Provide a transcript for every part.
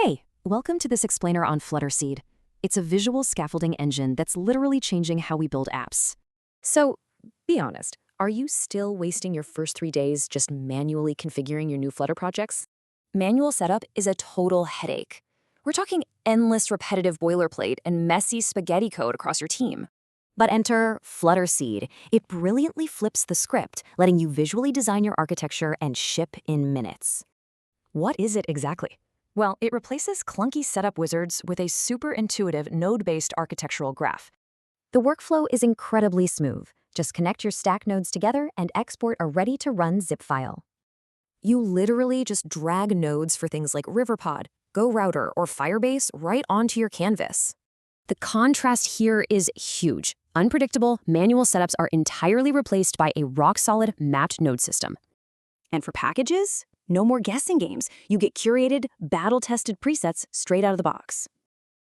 Hey, welcome to this explainer on FlutterSeed. It's a visual scaffolding engine that's literally changing how we build apps. So, be honest, are you still wasting your first 3 days just manually configuring your new Flutter projects? Manual setup is a total headache. We're talking endless repetitive boilerplate and messy spaghetti code across your team. But enter FlutterSeed. It brilliantly flips the script, letting you visually design your architecture and ship in minutes. What is it exactly? Well, it replaces clunky setup wizards with a super intuitive node-based architectural graph. The workflow is incredibly smooth. Just connect your stack nodes together and export a ready-to-run zip file. You literally just drag nodes for things like RiverPod, GoRouter, or Firebase right onto your canvas. The contrast here is huge. Unpredictable, manual setups are entirely replaced by a rock-solid mapped node system. And for packages? No more guessing games. You get curated, battle-tested presets straight out of the box.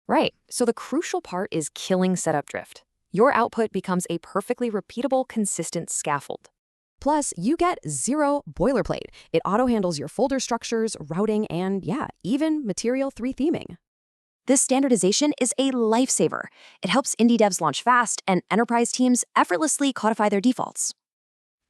Right, so the crucial part is killing setup drift. Your output becomes a perfectly repeatable, consistent scaffold. Plus, you get zero boilerplate. It auto-handles your folder structures, routing, and even Material 3 theming. This standardization is a lifesaver. It helps indie devs launch fast and enterprise teams effortlessly codify their defaults.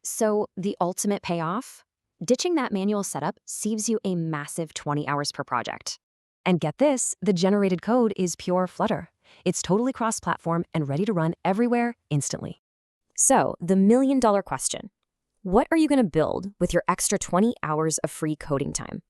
So, the ultimate payoff? Ditching that manual setup saves you a massive 20 hours per project. And get this, the generated code is pure Flutter. It's totally cross-platform and ready to run everywhere instantly. So, the million-dollar question. What are you going to build with your extra 20 hours of free coding time?